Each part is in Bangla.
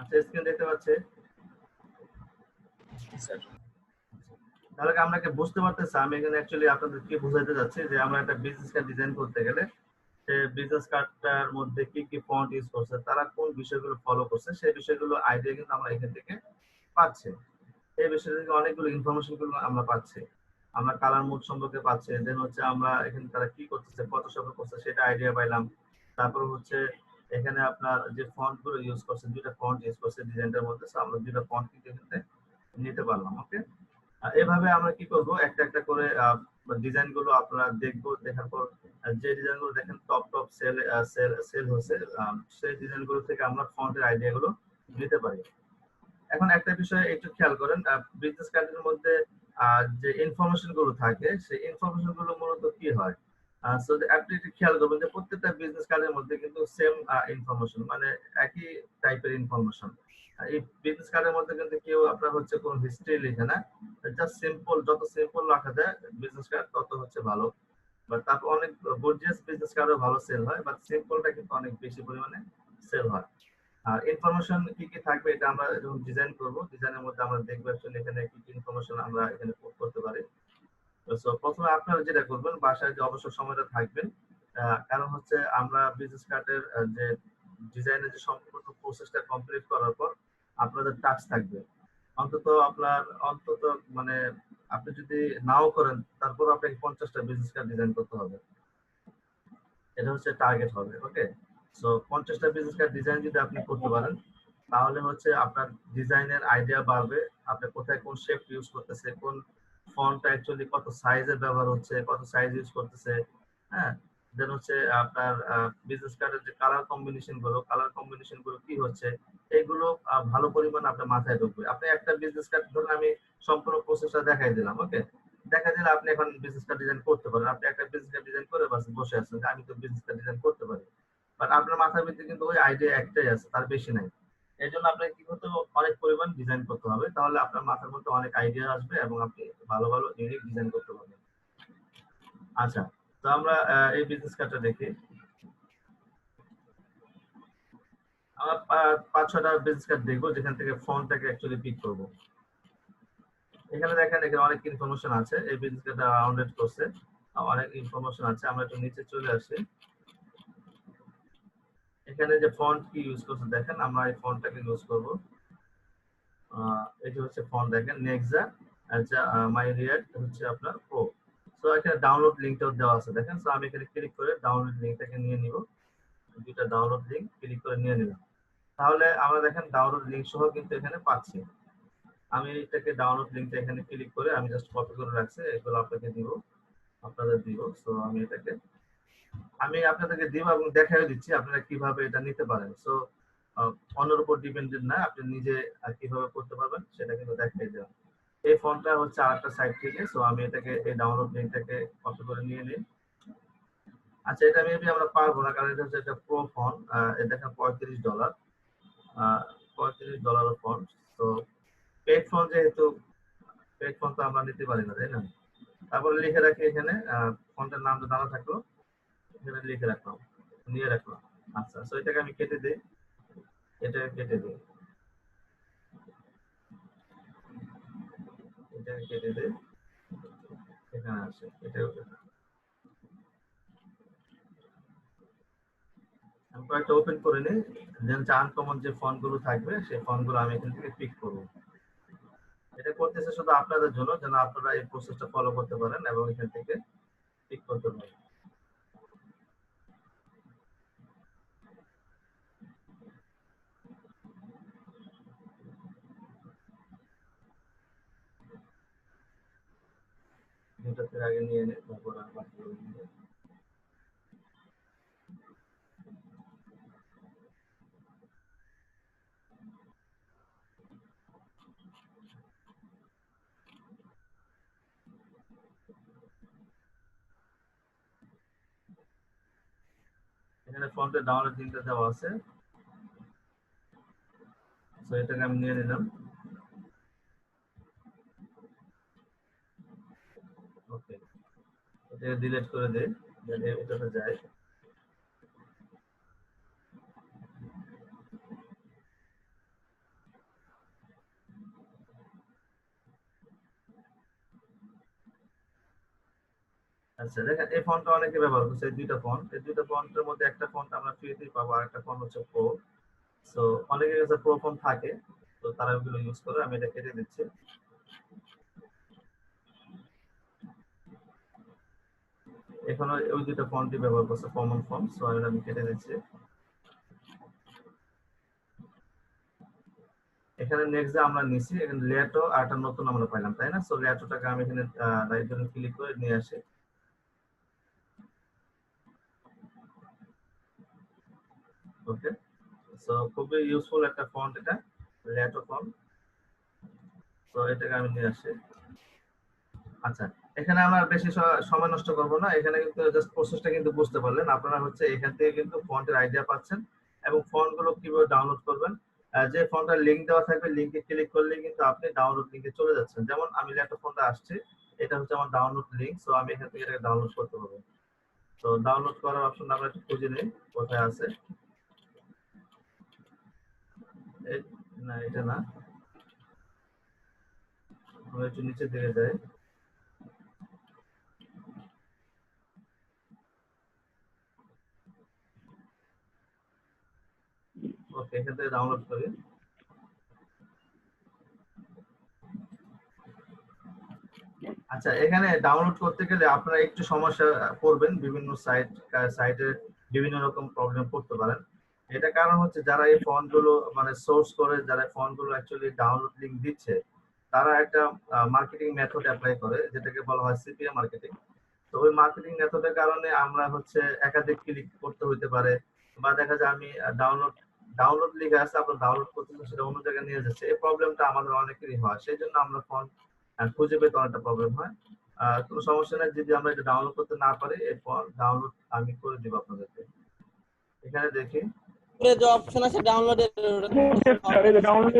আচ্ছা, স্ক্রিন দেখতে পাচ্ছে? স্যার তাহলে কি আমরা কি বুঝতে পারতেছি? আমি এখানে অ্যাকচুয়ালি আপনাদেরকে বুঝাইতে যাচ্ছি যে আমরা একটা বিজনেস কার্ড ডিজাইন করতে গেলে সে বিজনেস কার্ডটার মধ্যে কি কি ফন্ট ইউজ করছে, তারা কোন বিষয়গুলো ফলো করছে, সেই বিষয়গুলো আইডিয়া কিন্তু আমরা এখান থেকে পাচ্ছি। এই বিষয় থেকে অনেকগুলো ইনফরমেশন গুলো আমরা পাচ্ছি। আমরা কালার মুড সম্পর্কে পাচ্ছি, দেন হচ্ছে আমরা এখানে তারা কি করতেছে, কত শব্দ করছে সেটা আইডিয়া পাইলাম। তারপর হচ্ছে এখানে আপনার যে ফন্ট গুলো ইউজ করছে, দুইটা ফন্ট ইউজ করছে ডিজাইনটার মধ্যে, so আমরা দুইটা ফন্ট কিন্তু এখানে নিতে পারলাম। ওকে, এভাবে আমরা কি করব, একটা একটা করে ডিজাইন গুলো আপনারা দেখবো, দেখার পর যে ডিজাইন গুলো দেখেন top top sell sell sell হচ্ছে, সেই ডিজাইন গুলো থেকে আমরা ফন্টের আইডিয়া গুলো নিতে পারি। এখন একটা বিষয় একটু খেয়াল করেন, বিজনেস কার্ডের মধ্যে যে ইনফরমেশন গুলো থাকে, সেই ইনফরমেশন গুলো মূলত কি হয়, সো আপনি একটু খেয়াল করবেন যে প্রত্যেকটা বিজনেস কার্ডের মধ্যে কিন্তু সেম ইনফরমেশন, মানে একই টাইপের ইনফরমেশন। এই বিজনেস কার্ডের মধ্যে কিন্তু কেউ আপনার হচ্ছে কোনো হিস্ট্রি লিখে না, জাস্ট সিম্পল, যত সিম্পল রাখা যায় বিজনেস কার্ড তত হচ্ছে ভালো। বাট তারপর অনেক গর্জিয়াস বিজনেস কার্ডও ভালো সেল হয়, বাট সিম্পলটা কিন্তু অনেক বেশি পরিমাণে সেল হয়। আর ইনফরমেশন কি কি থাকবে এটা আমরা যখন ডিজাইন করব, ডিজাইনের মধ্যে আমরা দেখবো অ্যাকচুয়ালি এখানে কি কি ইনফরমেশন আমরা এখানে পুট করতে পারি। তো প্রথমে আপনারা যেটা করবেন, বাসায় যে অবসর সময়টা থাকবেন, কারণ হচ্ছে আমরা বিজনেস কার্ডের যে ডিজাইনের যে সম্পূর্ণ প্রসেসটা কমপ্লিট করার পর আপনাদের টাস্ক থাকবে অন্তত আপনার, অন্তত মানে আপনি যদি নাও করেন তারপর আপনাকে 50টা বিজনেস কার্ড ডিজাইন করতে হবে। এটা হচ্ছে টার্গেট হবে। ওকে, সো 50টা বিজনেস কার্ড ডিজাইন যদি আপনি করতে পারেন, তাহলে হচ্ছে আপনার ডিজাইনের আইডিয়া বাড়বে। আপনি কোথায় কোন শেপ ইউজ করতেছে, কোন ফন্টটা অ্যাকচুয়ালি কত সাইজের ব্যবহার হচ্ছে, কত সাইজ ইউজ করতেছে। হ্যাঁ, দেন হচ্ছে আপনার বিজনেস কার্ডের যে কালার কম্বিনেশন গুলো কি হচ্ছে, এগুলো ভালো পরিমাণ আপনার মাথায় ঢুকবে। আপনি একটা বিজনেস কার্ড ধরুন, আমি সম্পূর্ণ প্রসেসটা দেখাই দিলাম। ওকে, দেখা দিলে আপনি এখন বিজনেস কার্ড ডিজাইন করতে পারেন। আপনি একটা বিজনেস কার্ড ডিজাইন করে বাস বসে আছেন যে আমি তো বিজনেস কার্ড ডিজাইন করতে পারি, বাট আপনার মাথার ভিতরে কিন্তু ওই আইডিয়া একটাই আছে, তার বেশি নাই। এই জন্য আপনাকে কি করতে হবে, অনেক পরিমাণ ডিজাইন করতে হবে, তাহলে আপনার মাথার মধ্যে অনেক আইডিয়া আসবে এবং আপনি ভালো ভালো ইউনিক ডিজাইন করতে পারবেন। আচ্ছা, তো আমরা এই বিজনেস কার্ডটা দেখি। আমরা 5-6টা বিজনেস কার্ড দেখবো যেখান থেকে ফন্টটাকে অ্যাকচুয়ালি পিক করবো। এখানে দেখেন, এখানে অনেক ইনফরমেশন আছে, এই বিজনেস কার্ডটা রাউন্ডেড করছে, অনেক ইনফরমেশন আছে। আমরা একটু নিচে চলে আসি, এখানে যে ফন্ট কি ইউজ করছে দেখেন, আমরা এই ফন্টটাকে ইউজ করব। এটা হচ্ছে ফন্ট দেখেন, নেক্সা, আচ্ছা, মাই রিয়াক্ট হচ্ছে আপনার প্রো। সো এখানে ডাউনলোড লিংকটাও দেওয়া আছে দেখেন। সো আমি এখানে ক্লিক করে ডাউনলোড লিংকটাকে নিয়ে নিব, দুইটা ডাউনলোড লিংক ক্লিক করে নিয়ে নিলাম। তাহলে আমরা দেখেন ডাউনলোড লিংক সহ কিন্তু এখানে পাচ্ছি। আমি এটাকে ডাউনলোড লিংকটা এখানে ক্লিক করে আমি জাস্ট কপি করে রাখছি, এগুলো আপনাকে দিব, আপনাদের দিব। সো আমি আপনাদেরকে দিব এবং দেখাই দিচ্ছি আপনারা কিভাবে এটা নিতে পারেন। সো অন্যের উপর ডিপেন্ডেন্ট না, আপনি নিজে কিভাবে করতে পারবেন সেটা কিন্তু দেখাই দেওয়া। এই ফন্টটা হচ্ছে আরেকটা সাইট থেকে, সো আমি এটাকে এই ডাউনলোড লিংকটাকে কপি করে নিয়ে নিই। আচ্ছা, এটা মেবি আমরা পারবো না, কারণ এটা হচ্ছে একটা প্রো ফন্ট। এটা দেখেন $35, $35 ফন্ট। তো পেড ফন্ট, যেহেতু পেড ফন্ট তো আমরা নিতে পারি না, তাই না? তারপরে লিখে রাখি এখানে, ফন্টের নামটা জানা থাকলো, এখানে লিখে রাখলাম, নিয়ে রাখলাম। আচ্ছা, সো এটাকে আমি কেটে দিই, এটা কেটে দিই, এটা কেটে দিই, এখানে আসে, এটাও কেটে। আমি কয়েকটা ওপেন করে নিই, দেন আনকমন যে ফন্ট গুলো থাকবে সেই ফন্ট গুলো আমি এখান থেকে পিক করবো। এটা করতেছে শুধু আপনাদের জন্য, যেন আপনারা এই প্রসেসটা ফলো করতে পারেন এবং এখান থেকে পিক করতে পারেন। দুটা থেকে আগে নিয়ে নিই, তারপর আর বাকিগুলো নিয়ে নিই। এখানে ফন্টের ডাউনলোড লিংকটা দেওয়া আছে, সো এটাকে আমি নিয়ে নিলাম। ওকে, এটাকে ডিলিট করে দেই, দেন এটাতে যাই। আচ্ছা দেখেন এই ফন্টটা অনেকে ব্যবহার করছে, এই দুইটা ফন্ট, এই দুইটা ফন্টের মধ্যে একটা ফন্ট আমরা ফ্রিতেই পাবো আর একটা ফন্ট হচ্ছে প্রো। সো অনেকের কাছে প্রো ফন্ট থাকে, তো তারা ওগুলো ইউজ করে। আমি এটা কেটে দিচ্ছি। এখানে ওই দুইটা ফন্টই ব্যবহার করছে, কমন ফন্ট, সো আমি কেটে দিচ্ছি। এখানে নেক্সট যে আমরা নিছি, এখানে লেটো আর একটা নতুন আমরা পাইলাম, তাই না? সো লেটোটাকে আমি এখানে রাইট বাটন ক্লিক করে নিয়ে আসি। ওকে, সো খুবই ইউজফুল একটা ফন্ট এটা, লেটো ফন্ট। তো এটাকে আমি নিয়ে আসি। আচ্ছা, এখানে আমরা বেশি সময় নষ্ট করব না, এখানে কিন্তু জাস্ট প্রসেসটা কিন্তু বুঝতে পারলেন আপনারা। হচ্ছে এখান থেকে কিন্তু ফন্টের আইডিয়া পাচ্ছেন এবং ফন্ট গুলো কিভাবে ডাউনলোড করবেন। যে ফন্টের লিংক দেওয়া থাকবে, লিংকে ক্লিক করলে কিন্তু আপনি ডাউনলোড লিংকে চলে যাচ্ছেন। যেমন আমি ল্যাপটপ ফোনটা আসছে, এটা হচ্ছে আমার ডাউনলোড লিংক, সো আমি এখান থেকে এটাকে ডাউনলোড করতে পারবো। তো ডাউনলোড করার অপশন আমরা একটু খুঁজে নিই কোথায় আছে। না এটা না, আমরা একটু নিচের দিকে যাই। ওকে, এখান থেকে ডাউনলোড করি। আচ্ছা, এখানে ডাউনলোড করতে গেলে আপনারা একটু সমস্যা পড়বেন, বিভিন্ন সাইটে বিভিন্ন রকম প্রবলেম পড়তে পারেন। এটা কারণ হচ্ছে যারা এই ফন্ট গুলো মানে সোর্স করে, যারা ফন্ট গুলো অ্যাকচুয়ালি ডাউনলোড লিংক দিচ্ছে, তারা একটা মার্কেটিং মেথড অ্যাপ্লাই করে, যেটাকে বলা হয় সিপিএ মার্কেটিং। তো ওই মার্কেটিং মেথডের কারণে আমরা হচ্ছে একাধিক ক্লিক করতে হইতে পারে, বা দেখা যায় আমি ডাউনলোড ডাউনলোড লিখে আছে, আপনার ডাউনলোড করতেছে সেটা অন্য জায়গায় নিয়ে যাচ্ছে। এই প্রবলেমটা আমাদের অনেকেরই হয়, সেই জন্য আমরা ফন্ট খুঁজে পেতে অনেকটা প্রবলেম হয়। কোনো সমস্যা নেই, যদি আমরা এটা ডাউনলোড করতে না পারি, এরপর ডাউনলোড আমি করে দিব আপনাদেরকে। এখানে দেখি, উপরে যে অপশন আছে ডাউনলোডের, ডাউনলোড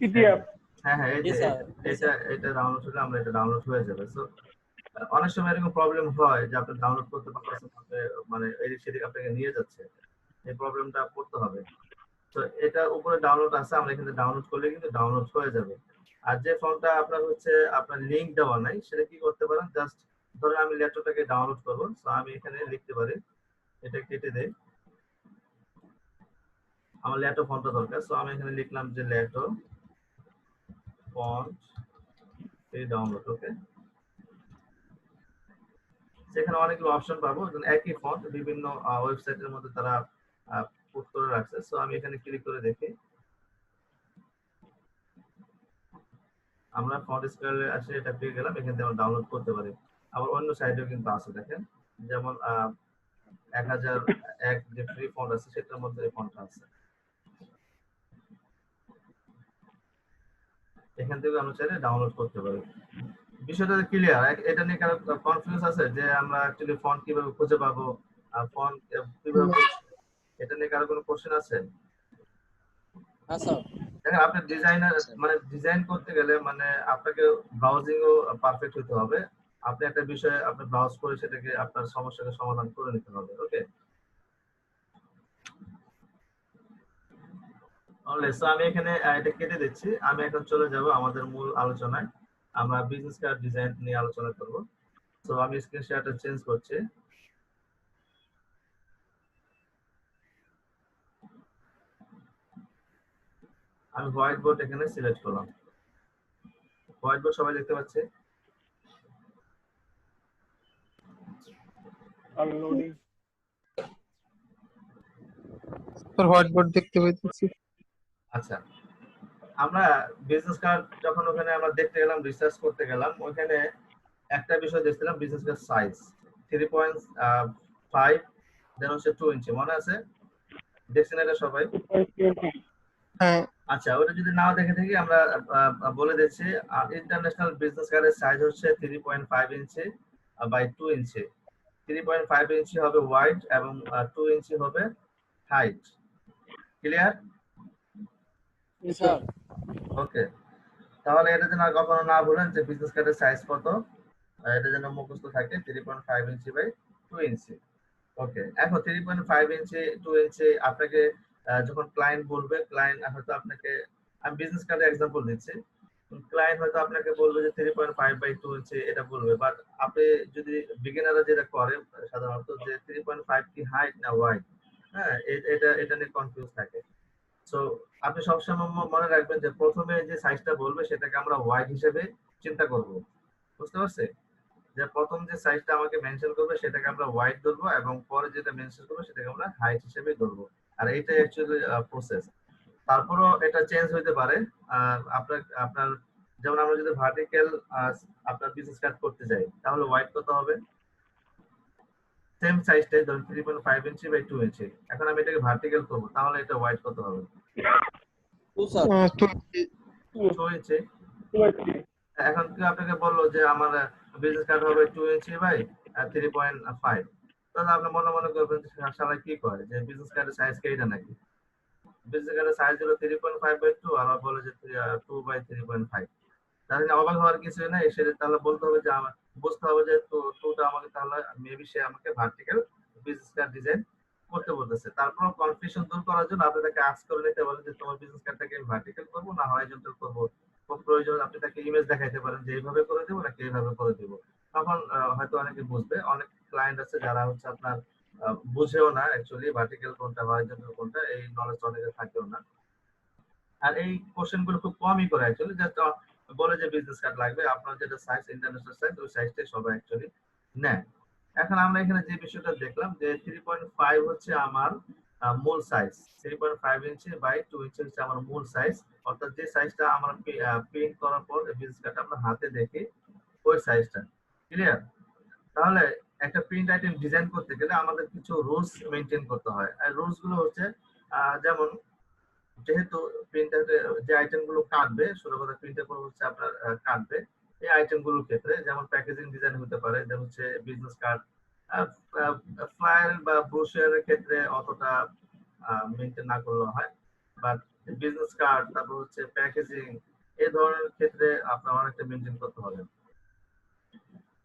পিডিএফ। হ্যাঁ হ্যাঁ, এই জি যে স্যার, এটা এটা ডাউনলোড হলে আমরা এটা ডাউনলোড হয়ে যাবে। সো অনেক সময় এরকম প্রবলেম হয় যে আপনি ডাউনলোড করতে পারতেছেন না, মানে এদিক সেদিক আপনাকে নিয়ে যাচ্ছে, এই প্রবলেমটা পড়তে হবে। তো এটা উপরে ডাউনলোড আছে, আমরা এখানে ডাউনলোড করলে কিন্তু ডাউনলোড হয়ে যাবে। আর যে ফর্মটা আপনার হচ্ছে আপনার লিংক দেওয়া নাই, সেটা কি করতে পারেন, জাস্ট ধরেন আমি ল্যাপটপটাকে ডাউনলোড করবো, তো আমি এখানে লিখতে পারি, এটা কেটে দেই, আমার ল্যাপটপ ফন্টটা দরকার, সো আমি এখানে লিখলাম যে ল্যাপটপ ফন্ট এই ডাউনলোড। ওকে, সেখানে অনেকগুলো অপশন পাবো, একই ফন্ট বিভিন্ন ওয়েবসাইটের মধ্যে তারা পুট করে রাখছে। সো আমি এখানে ক্লিক করে দেখি, আমরা ফন্ট স্কেলে আসে এটা পেয়ে গেলাম, এখান থেকে আমরা ডাউনলোড করতে পারি। আবার অন্য সাইটেও কিন্তু আছে, দেখেন, যেমন 1001 যে ফ্রি ফন্ট আছে সেটার মধ্যে এই ফন্টটা আছে, এখান থেকে আমরা চাইলে ডাউনলোড করতে পারি। বিষয়টা ক্লিয়ার? এটা নিয়ে কারো কনফিউজ আছে যে আমরা অ্যাকচুয়ালি ফন্ট কিভাবে খুঁজে পাবো, আর ফন্ট কিভাবে, এটা নিয়ে কারো কোনো কোশ্চেন আছে? হ্যাঁ স্যার। দেখেন, আপনি ডিজাইনার মানে ডিজাইন করতে গেলে মানে আপনাকে ব্রাউজিং ও পারফেক্ট হতে হবে। আপনি একটা বিষয়ে আপনি ব্রাউজ করে সেটাকে আপনার সমস্যাকে সমাধান করে নিতে হবে। ওকে, অলরাইট, সো আমি এখানে এটা কেটে দিচ্ছি। আমি এখন চলে যাব আমাদের মূল আলোচনায়, আমরা বিজনেস কার্ড ডিজাইন নিয়ে আলোচনা করব। সো আমি স্ক্রিন শেয়ারটা চেঞ্জ করছি। আমি হোয়াইট বোর্ড এখানে সিলেক্ট করলাম। হোয়াইট বোর্ড সবাই দেখতে পাচ্ছে? আনলোডিং। স্যার হোয়াইট বোর্ড দেখতে পাইতেছি। আচ্ছা, আমরা বিজনেস কার্ড যখন ওখানে আমরা দেখতে গেলাম, রিসার্চ করতে গেলাম, ওখানে একটা বিষয় দেখছিলাম, বিজনেস কার্ড সাইজ 3.5 দেন হচ্ছে 2 ইঞ্চি, মনে আছে? দেখছেন এটা সবাই? হ্যাঁ, আচ্ছা, ওটা যদি নাও দেখে থাকি আমরা বলে দিচ্ছি। ইন্টারন্যাশনাল বিজনেস কার্ডের সাইজ হচ্ছে 3.5 ইঞ্চি বাই 2 ইঞ্চি। 3.5 ইঞ্চি হবে ওয়াইড এবং 2 ইঞ্চি হবে হাইট। ক্লিয়ার? জি স্যার। ওকে, তাহলে এটা যেন আর কখনো না ভুলেন যে বিজনেস কার্ডের সাইজ কত, এটা যেন মুখস্থ থাকে, 3.5 ইঞ্চি বাই 2 ইঞ্চি। ওকে, এখন 3.5 ইঞ্চি 2 ইঞ্চি আপনাকে যখন ক্লায়েন্ট বলবে, ক্লায়েন্ট হয়তো আপনাকে, আমি বিজনেস কার্ডের এক্সাম্পল দিচ্ছি, ক্লায়েন্ট হয়তো আপনাকে বলবে যে 3.5/2 ইঞ্চি এটা বলবে, বাট আপনি যদি বিগিনাররা যেটা করে সাধারণত যে 3.5 কি হাইট না ওয়াইড, হ্যাঁ এটা নিয়ে কনফিউজ থাকে। সো আপনি সবসময় মনে রাখবেন যে প্রথমে যে সাইজটা বলবে সেটাকে আমরা ওয়াইড হিসেবে চিন্তা করব, বুঝতে পারছে? যে প্রথম যে সাইজটা আমাকে মেনশন করবে সেটাকে আমরা ওয়াইড ধরবো এবং পরে যেটা মেনশন করবে সেটাকে আমরা হাইট হিসেবে ধরবো। আর এইটাই অ্যাকচুয়ালি প্রসেস। তারপরও এটা চেঞ্জ হইতে পারে। আপনার আপনার যেমন আমরা যদি ভার্টিক্যাল আপনার বিজনেস কার্ড করতে যাই তাহলে ওয়াইড কত হবে? সেম সাইজটাই ধরুন 3.5 ইঞ্চি বাই 2 ইঞ্চি। এখন আমি এটাকে ভার্টিক্যাল করব তাহলে এটা ওয়াইড কত হবে? 2 স্যার। 2 ইঞ্চি। 2 এখন কি আপনাকে বললো যে আমার বিজনেস কার্ড হবে 2 ইঞ্চি বাই 3.5, তাহলে আপনি মনে মনে করবেন যে শালা কি করে যে বিজনেস কার্ডের সাইজ কি এটা নাকি? বিজনেস কার্ডের সাইজ হলো 3.5/2 আর বলে যে 2/3.5। তাহলে অবাক হওয়ার কিছু নাই, সেটা তাহলে বলতে হবে যে আমার বুঝতে হবে যে টুটা আমাকে তাহলে মেবি সে আমাকে ভার্টিক্যাল বিজনেস কার্ড ডিজাইন করতে বলতেছে। তারপর কনফিউশন দূর করার জন্য আপনি তাকে আস্ক করে নিতে পারেন যে তোমার বিজনেস কার্ডটাকে আমি ভার্টিক্যাল করবো না হরাইজন্টাল করবো। খুব প্রয়োজন আপনি তাকে ইমেজ দেখাইতে পারেন যে এইভাবে করে দেবো নাকি এইভাবে করে দেবো। তখন হয়তো অনেকে বুঝবে। অনেক ক্লায়েন্ট আছে যারা হচ্ছে আপনার বুঝেও না অ্যাকচুয়ালি ভার্টিক্যাল কোনটা হরাইজন্টাল কোনটা, এই নলেজ অনেকের থাকেও না। আর এই কোশ্চেন গুলো খুব কমই করে অ্যাকচুয়ালি, জাস্ট বলে যে বিজনেস কার্ড লাগবে, আপনার যেটা সাইজ ইন্টারন্যাশনাল সাইজ ওই সাইজটাই সবাই অ্যাকচুয়ালি নেয়। এখন আমরা এখানে যে বিষয়টা দেখলাম যে 3.5 হচ্ছে আমার মূল সাইজ, 3.5 ইঞ্চি বাই 2 ইঞ্চি হচ্ছে আমার মূল সাইজ, অর্থাৎ যে সাইজটা আমরা প্রিন্ট করার পর বিজনেস কার্ডটা আমরা হাতে দেখি ওই সাইজটা। ক্লিয়ার? তাহলে একটা প্রিন্ট আইটেম ডিজাইন করতে গেলে আমাদের কিছু রুলস মেনটেন করতে হয়। আর রুলস গুলো হচ্ছে যেমন যেহেতু প্রিন্টার যে আইটেম গুলো কাটবে, শুরু কথা প্রিন্টার পর হচ্ছে আপনার কাটবে, এই আইটেম গুলোর ক্ষেত্রে যেমন প্যাকেজিং ডিজাইন হতে পারে, যেমন হচ্ছে বিজনেস কার্ড, ফ্লায়ার বা ব্রোশারের ক্ষেত্রে অতটা মেনটেন না করলেও হয়, বাট বিজনেস কার্ড তারপর হচ্ছে প্যাকেজিং এই ধরনের ক্ষেত্রে আপনার অনেকটা মেনটেন করতে হবে।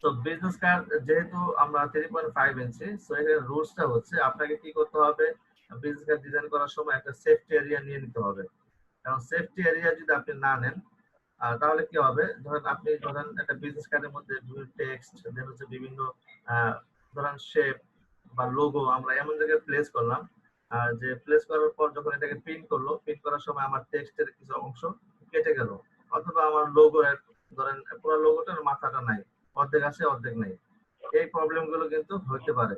তো বিজনেস কার্ড যেহেতু আমরা 3.5 ইঞ্চি, সো এখানে রুলসটা হচ্ছে আপনাকে কি করতে হবে, বিজনেস কার্ড ডিজাইন করার সময় একটা সেফটি এরিয়া নিয়ে নিতে হবে। কারণ সেফটি এরিয়া যদি আপনি না নেন তাহলে কি হবে, ধরেন একটা বিজনেস কার্ডের মধ্যে বিভিন্ন টেক্সট দেন হচ্ছে বিভিন্ন ধরেন শেপ বা লোগো আমরা এমন জায়গায় প্লেস করলাম যে প্লেস করার পর যখন এটাকে প্রিন্ট করলো, প্রিন্ট করার সময় আমার টেক্সটের কিছু অংশ কেটে গেল, অথবা আমার লোগো ধরেন পুরো লোগোটার মাথাটা নাই, অর্ধেক আছে অর্ধেক নাই, এই প্রবলেম গুলো কিন্তু হতে পারে।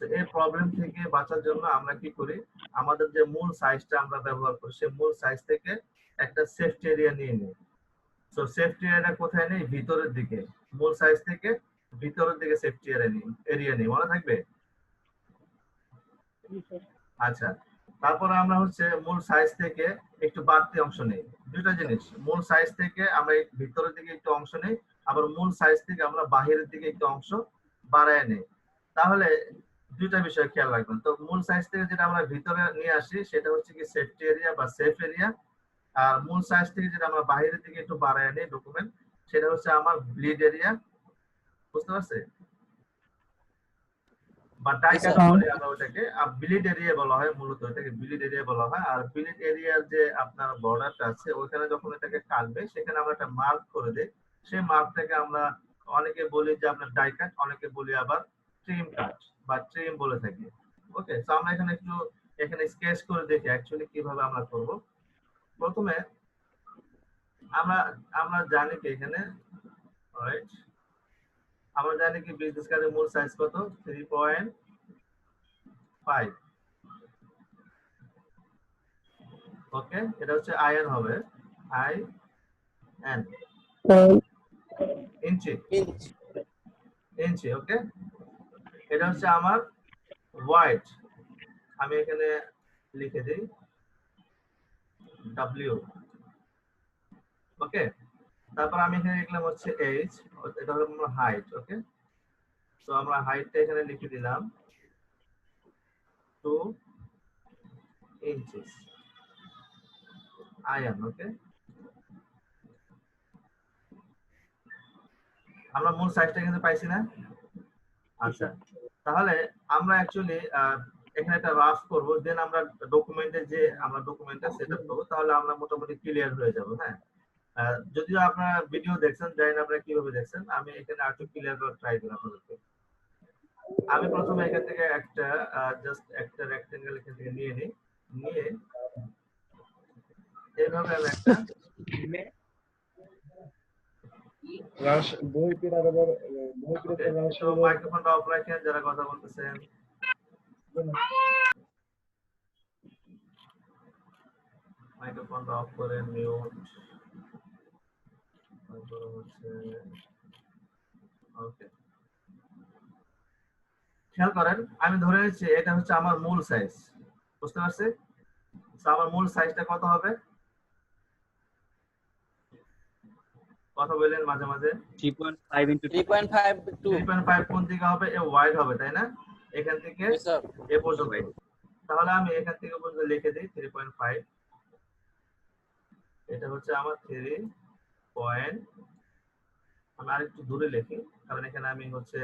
তো এই প্রবলেম থেকে বাঁচার জন্য আমরা কি করি, আমাদের যে মূল সাইজটা আমরা ব্যবহার করি সেই মূল সাইজ থেকে একটা সেফটি এরিয়া নিয়ে নিই। তো সেফটি এরিয়া কোথায় নেই? ভিতরের দিকে, মূল সাইজ থেকে ভিতরের দিকে সেফটি এরিয়া নেই, মনে থাকবে? আচ্ছা, তারপরে আমরা হচ্ছে মূল সাইজ থেকে একটু বাড়তি অংশ নেই। দুইটা জিনিস, মূল সাইজ থেকে আমরা ভিতরের দিকে একটু অংশ নেই, আবার মূল সাইজ থেকে আমরা বাহিরের দিকে একটু অংশ বাড়ায় নেই। তাহলে দুইটা বিষয় খেয়াল রাখবেন। তো মূল সাইজ থেকে যেটা আমরা ভিতরে নিয়ে আসি সেটা হচ্ছে কি সেফটি এরিয়া বা সেফ এরিয়া, আর মূল সাইজ থেকে যেটা আমরা বাহিরের দিকে একটু বাড়ায় নেই ডকুমেন্ট, সেটা হচ্ছে আমার ব্লিড এরিয়া। বুঝতে পারছে? বা ডাইকাট বলি আমরা ওটাকে, আর ব্লিড এরিয়া বলা হয়, মূলত এটাকে ব্লিড এরিয়া বলা হয়। আর ব্লিড এরিয়ার যে আপনার বর্ডারটা আছে ওইখানে যখন এটাকে কাটবে সেখানে আমরা একটা মার্ক করে দেই, সেই মার্কটাকে আমরা অনেকে বলি যে আপনার ডাইকাট, অনেকে বলি আবার ট্রিম কাট বা ট্রিম বলে থাকি। ওকে, তো আমরা এখানে স্কেচ করে দেখি অ্যাকচুয়ালি কিভাবে আমরা করব। প্রথমে আমরা আমরা জানি কি এখানে রাইট, আমরা জানি কি বিজনেস কার্ডের মূল সাইজ কত? 3.5। ওকে, এটা হচ্ছে আইএন হবে, আই এন ইঞ্চি, ইঞ্চি। ওকে, এটা হচ্ছে আমার ওয়াইড, আমি এখানে লিখে দিই ডব্লিউ। ওকে, তারপর আমি এখানে লিখলাম হচ্ছে এইচ, এটা হলো আমার হাইট। ওকে, তো আমরা হাইটটা এখানে লিখে দিলাম 2 ইঞ্চিস আইএন। ওকে, আমরা মূল সাইজটা কিন্তু পাইছি না? আচ্ছা, তাহলে আমরা অ্যাকচুয়ালি এখানে একটা রাফ করব, দেন আমরা ডকুমেন্টে যে আমরা ডকুমেন্টটা সেটআপ করব, তাহলে আমরা মোটামুটি ক্লিয়ার হয়ে যাব। হ্যাঁ, যদিও আপনারা ভিডিও দেখছেন, জানি না আপনারা কিভাবে দেখছেন, আমি এখানে আরেকটু ক্লিয়ার করে ট্রাই করি আপনাদেরকে। আমি প্রথমে এখান থেকে একটা জাস্ট একটা রেক্টেঙ্গেল এখান থেকে নিয়ে নিই, নিয়ে এইভাবে আমি একটা মাইক্রোফোনটা অফ রাখেন যারা কথা বলতেছেন। মাইক্রোফোনটা অফ করে মিউট। তারপর হচ্ছে ওকে, খেয়াল করেন আমি ধরে নিচ্ছি এটা হচ্ছে আমার মূল সাইজ, বুঝতে পারছি? তো আমার মূল সাইজটা কত হবে? কথা বললেন মাঝে মাঝে। 3.5 into 3.5 to 3.5 কোন দিকে হবে? এ ওয়াইড হবে, তাই না? এখান থেকে yes sir এ পর্যন্ত। তাহলে আমি এখান থেকে পর্যন্ত লিখে দিই 3.5। এটা হচ্ছে আমার 3 পয়েন্ট, আমি আরেকটু দূরে লিখি কারণ এখানে আমি হচ্ছে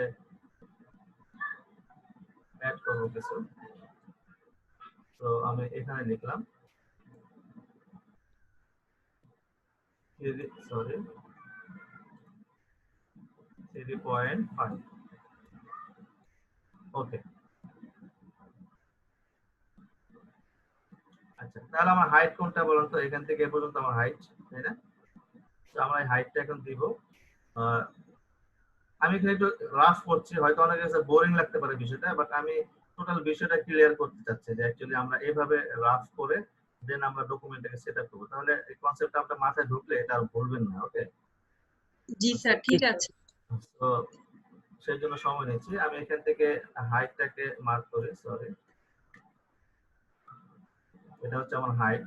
অ্যাড করব কিছু। তো আমি এখানে লিখলাম 3.5। ওকে, আচ্ছা তাহলে আমার হাইট কোনটা বলুন তো? এখান থেকে এ পর্যন্ত আমার হাইট, তাই না? তো আমরা এই হাইটটা এখন দিব। আমি এখানে একটু রাফ করছি, হয়তো অনেকের কাছে বোরিং লাগতে পারে বিষয়টা, বাট আমি টোটাল বিষয়টা ক্লিয়ার করতে চাচ্ছি যে অ্যাকচুয়ালি আমরা এভাবে রাফ করে দেন আমরা ডকুমেন্টটাকে সেটআপ করব। তাহলে এই কনসেপ্টটা আপনার মাথায় ঢুকলে এটা আর ভুলবেন না। ওকে জি স্যার, ঠিক আছে। তো সেই জন্য সময় নিচ্ছি। আমি এখান থেকে হাইটটাকে মার্ক করি, সরি এটা হচ্ছে আমার হাইট।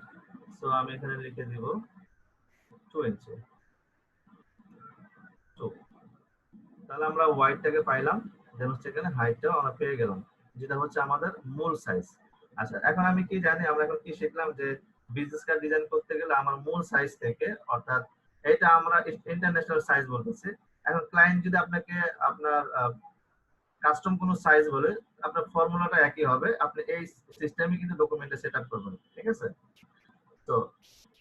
সো আমি এখানে লিখে দিব 2 ইঞ্চি। তাহলে আমরা ওয়াইডটাকে পাইলাম, দেন হচ্ছে এখানে হাইটটাও আমরা পেয়ে গেলাম, যেটা হচ্ছে আমাদের মূল সাইজ। আচ্ছা এখন আমি কি জানি, আমরা এখন কি শিখলাম যে বিজনেস কার্ড ডিজাইন করতে গেলে আমার মূল সাইজ থেকে, অর্থাৎ এটা আমরা ইন্টারন্যাশনাল সাইজ বলতেছি। এখন ক্লায়েন্ট যদি আপনাকে আপনার কাস্টম কোনো সাইজ বলে, আপনার ফর্মুলাটা একই হবে, আপনি এই সিস্টেমে কিন্তু ডকুমেন্টে সেটআপ করবেন, ঠিক আছে? তো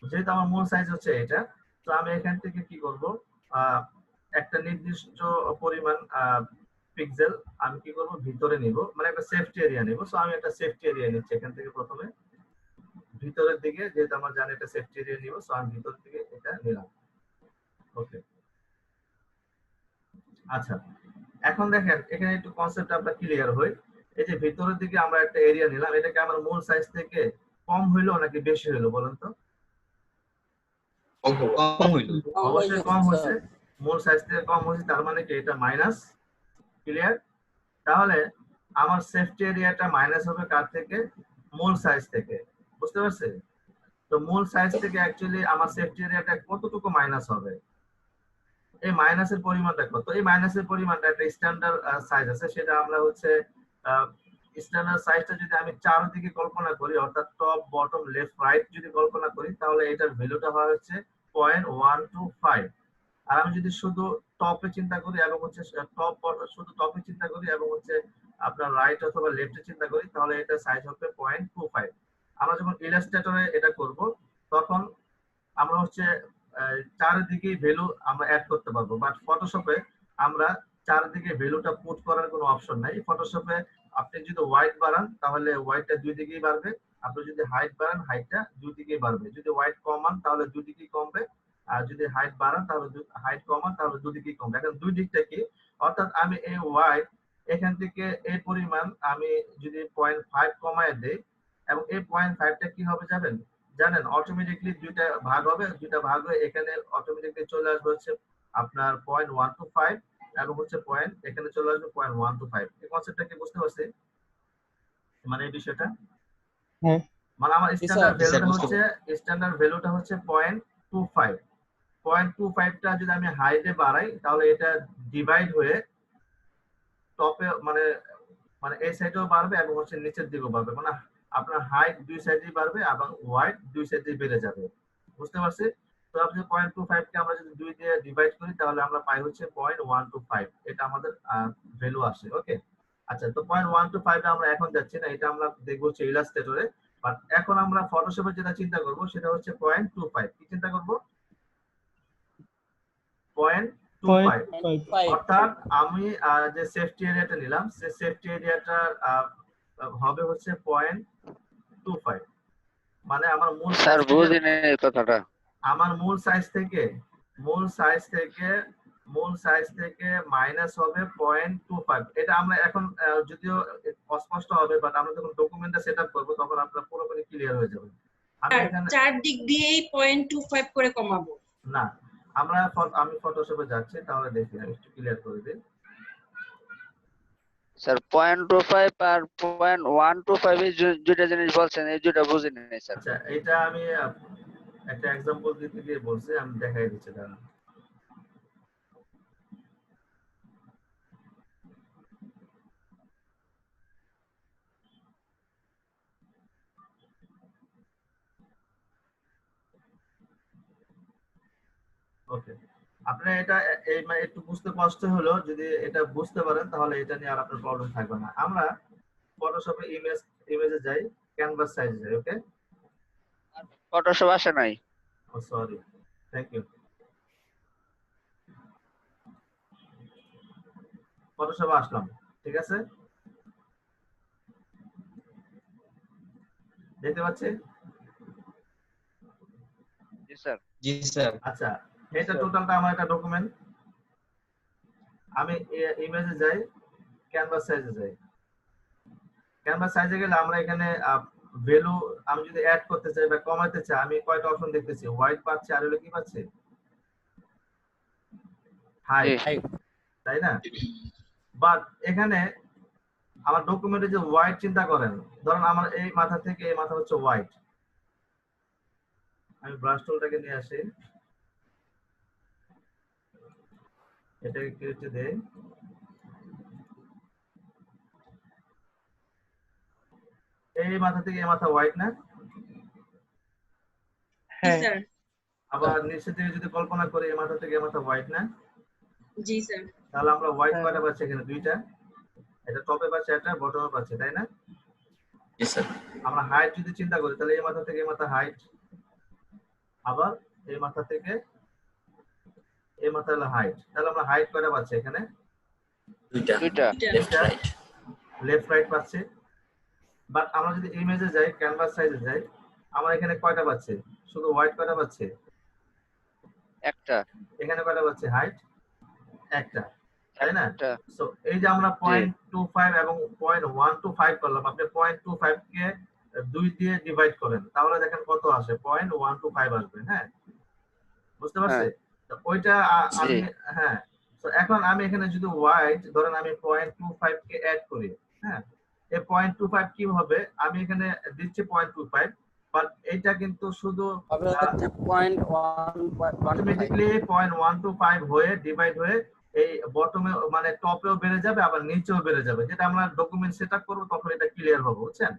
যেহেতু আমার মূল সাইজ হচ্ছে এটা, তো আমি এখান থেকে কি করব, একটা নির্দিষ্ট পরিমাণ পিক্সেল আমি কি করব ভিতরে নিব, মানে একটা সেফটি এরিয়া নিব। সো আমি একটা সেফটি এরিয়া নিচ্ছি এখান থেকে, প্রথমে ভিতরের দিকে, যেহেতু আমার জানি একটা সেফটি এরিয়া নিব, সো আমি ভিতর থেকে এটা নিলাম। ওকে, আচ্ছা এখন দেখেন এখানে একটু কনসেপ্ট আপনার ক্লিয়ার হই। এই যে ভিতরের দিকে আমরা একটা এরিয়া নিলাম, এটা কি আমার মূল সাইজ থেকে কম হইলো নাকি বেশি হইলো বলেন তো? কম হইলো অবশ্যই কম হয়েছে, মূল সাইজ থেকে কম হয়েছে, তার মানে কি এটা মাইনাস। ক্লিয়ার? তাহলে আমার সেফটি এরিয়াটা মাইনাস হবে কার থেকে? মূল সাইজ থেকে, বুঝতে পারছেন? তো মূল সাইজ থেকে অ্যাকচুয়ালি আমার সেফটি এরিয়াটা কতটুকু মাইনাস হবে, এই মাইনাসের পরিমাণটা কত? এই মাইনাসের পরিমাণটা একটা স্ট্যান্ডার্ড সাইজ আছে, সেটা আমরা হচ্ছে স্ট্যান্ডার্ড সাইজটা যদি আমি চারদিকে কল্পনা করি, অর্থাৎ টপ বটম লেফট রাইট যদি কল্পনা করি, তাহলে এটার ভ্যালুটা হয় হচ্ছে 0.125। আর আমি যদি শুধু টপে চিন্তা করি এবং হচ্ছে টপ শুধু টপে চিন্তা করি এবং হচ্ছে আপনার রাইট অথবা লেফটে চিন্তা করি, তাহলে এটা সাইজ হবে 0.25। আমরা যখন ইলাস্ট্রেটরে এটা করব, তখন আমরা হচ্ছে চারিদিকে ভ্যালু আমরা অ্যাড করতে পারবো, বাট ফটোশপে আমরা চারিদিকে ভ্যালুটা পুট করার কোনো অপশন নাই। ফটোশপে আপনি যদি ওয়াইড বাড়ান তাহলে ওয়াইডটা দুই দিকেই বাড়বে, আপনি যদি হাইট বাড়ান হাইটটা দুই দিকেই বাড়বে, যদি ওয়াইড কমান তাহলে দুই দিকেই কমবে, আর যদি হাইট বাড়ান তাহলে হাইট কমান তাহলে দুই দিকেই কমবে। এখন দুই দিকটা কি, অর্থাৎ আমি এই ওয়াইড এখান থেকে এই পরিমাণ আমি যদি 0.5 কমায় দেই, এবং এই 0.5টা কি হবে জানেন অটোমেটিকলি দুইটা ভাগ হবে, দুইটা ভাগ হয়ে এখানে অটোমেটিকলি চলে আসবে হচ্ছে আপনার 0.125, এবং হচ্ছে পয়েন্ট এখানে চলে আসবে 0.125। এই কনসেপ্টটা কি বুঝতে পারছেন? মানে এই বিষয়টা হ্যাঁ মানে আমার স্ট্যান্ডার্ড ভ্যালুটা হচ্ছে 0.25। 0.25টা যদি আমি হাইটে বাড়াই, তাহলে এটা ডিভাইড হয়ে টপে মানে মানে এই সাইডেও বাড়বে এবং হচ্ছে নিচের দিকেও বাড়বে, মানে আপনার হাইট দুই সাইডেই বাড়বে এবং ওয়াইড দুই সাইডেই বেড়ে যাবে, বুঝতে পারছি? তো আপনি 0.25 কে আমরা যদি 2 দিয়ে ডিভাইড করি, তাহলে আমরা পাই হচ্ছে 0.125, এটা আমাদের ভ্যালু আসে। ওকে, আচ্ছা তো 0.125 আমরা এখন যাচ্ছি না, এটা আমরা দেখব হচ্ছে ইলাস্ট্রেটরে, বাট এখন আমরা ফটোশপে যেটা চিন্তা করব সেটা হচ্ছে 0.25। কি চিন্তা করব? 0.25 5 অর্থাৎ আমি যে সেফটি এরিয়াটা নিলাম সে সেফটি এরিয়াটার হবে হচ্ছে 0.25 মানে আমার মূল স্যার সাইজ থেকে বুঝিনি এই কথাটা। আমার মূল সাইজ থেকে মূল সাইজ থেকে মূল সাইজ থেকে মাইনাস হবে 0.25 এটা আমরা এখন যদিও অস্পষ্ট হবে বাট আমরা যখন ডকুমেন্টটা সেটআপ করব তখন আপনারা পুরোপুরি ক্লিয়ার হয়ে যাবে আমি আর এখানে চার দিক দিয়েই 0.25 করে কমাবো। না আমি ফটোশপে যাচ্ছি তাহলে দেখি আমি একটু ক্লিয়ার করে দিই স্যার 0.25 আর 0.125 এই দুইটা জিনিস বলছেন, এই দুইটা বুঝিনি স্যার। আচ্ছা এটা আমি একটা एग्जांपल দিতে গিয়ে বলছি আমি দেখাই দিচ্ছি দাঁড়ান ওকে আপনারা এটা এই মানে একটু বুঝতে কষ্ট হলো যদি এটা বুঝতে পারেন তাহলে এটা নিয়ে আর আপনার প্রবলেম থাকবে না আমরা ফটোশপে ইমেজে যাই ক্যানভাস সাইজে যাই ওকে ফটোশপ আসে নাই। ও সরি থ্যাংক ইউ ফটোশপে আসলাম ঠিক আছে দেখতে পাচ্ছেন জি স্যার। জি স্যার আচ্ছা এটা টোটালটা আমার একটা ডকুমেন্ট আমি ইমেজে যাই ক্যানভাস সাইজে যাই ক্যানভাস সাইজে গেলে আমরা এখানে ভ্যালু আমি যদি অ্যাড করতে চাই বা কমাতে চাই আমি কয়টা অপশন দেখতেছি হোয়াইট পাচ্ছি আর হলো কি পাচ্ছি হাইট তাই না বাট এখানে আমার ডকুমেন্টে যে হোয়াইট চিন্তা করেন ধরুন আমার এই মাথা থেকে এই মাথা হচ্ছে হোয়াইট আমি ব্রাশ টুলটাকে নিয়ে আসি এটাকে কেটে দেই এই মাথা থেকে এই মাথা হোয়াইট না জি হ্যাঁ স্যার। আবার নিচে থেকে যদি কল্পনা করি এই মাথা থেকে এই মাথা হোয়াইট না জি স্যার। তাহলে আমরা হোয়াইট হ্যাঁ। কয়টা পাচ্ছি এখানে দুইটা এটা টপে পাচ্ছি একটা বটমে পাচ্ছি তাই না জি স্যার আমরা হাইট যদি চিন্তা করি তাহলে এই মাথা থেকে এই মাথা হাইট আবার এই মাথা থেকে এই মাথা হলো হাইট তাহলে আমরা হাইট কয়টা পাচ্ছি এখানে দুইটা দুইটা। লেফট রাইট লেফট রাইট পাচ্ছি বাট আমরা যদি ইমেজে যাই ক্যানভাস সাইজে যাই আমরা এখানে কয়টা পাচ্ছি শুধু হোয়াইট কয়টা পাচ্ছি একটা। এখানে কয়টা পাচ্ছি হাইট একটা তাই না একটা। সো এই যে আমরা 0.25 এবং 0.125 করলাম আপনি 0.25 কে 2 দিয়ে ডিভাইড করেন তাহলে দেখেন কত আসে 0.125 আসবে হ্যাঁ বুঝতে পারছেন তো ওইটা আমি হ্যাঁ তো এখন আমি এখানে যদি হোয়াইট ধরেন আমি 0.25 কে অ্যাড করি হ্যাঁ এই 0.25 কি হবে আমি এখানে দিচ্ছি 0.25 বাট এটা কিন্তু শুধু হবে হচ্ছে 0.1 অটোমেটিক্যালি 0.125 হয়ে ডিভাইড হয়ে এই বটমে মানে টপেও বেড়ে যাবে আবার নিচেও বেড়ে যাবে যেটা আমরা ডকুমেন্ট সেটআপ করব তখন এটা ক্লিয়ার হবে বুঝছেন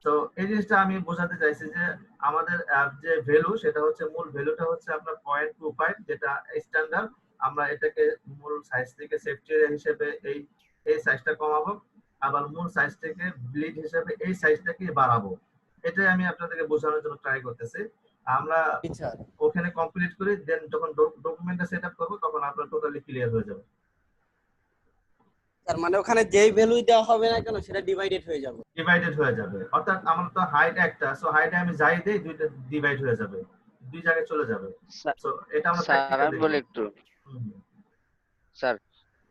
তো এই জিনিসটা আমি বোঝাতে চাইছি যে আমাদের যে ভ্যালু সেটা হচ্ছে মূল ভ্যালুটা হচ্ছে আপনার 0.25 যেটা স্ট্যান্ডার্ড আমরা এটাকে মূল সাইজ থেকে সেফটি এরিয়া হিসেবে এই সাইজটা কমাবো আবার মূল সাইজ থেকে ব্লিড হিসেবে এই সাইজটাকে বাড়াবো এটাই আমি আপনাদেরকে বোঝানোর জন্য ট্রাই করতেছি আমরা স্যার ওখানে কমপ্লিট করি দেন যখন ডকুমেন্টটা সেটআপ করব তখন আপনার টোটালি ক্লিয়ার হয়ে যাবে তার মানে ওখানে যেই ভ্যালু দেওয়া হবে না কেন সেটা ডিভাইডেড হয়ে যাবে ডিভাইডেড হয়ে যাবে অর্থাৎ আমার তো হাইট একটা সো হাইটে আমি যাই দেই দুইটা ডিভাইড হয়ে যাবে দুই জায়গায় চলে যাবে সো এটা আমরা স্যার প্র্যাকটিক্যাল আমি বলি একটু হুম স্যার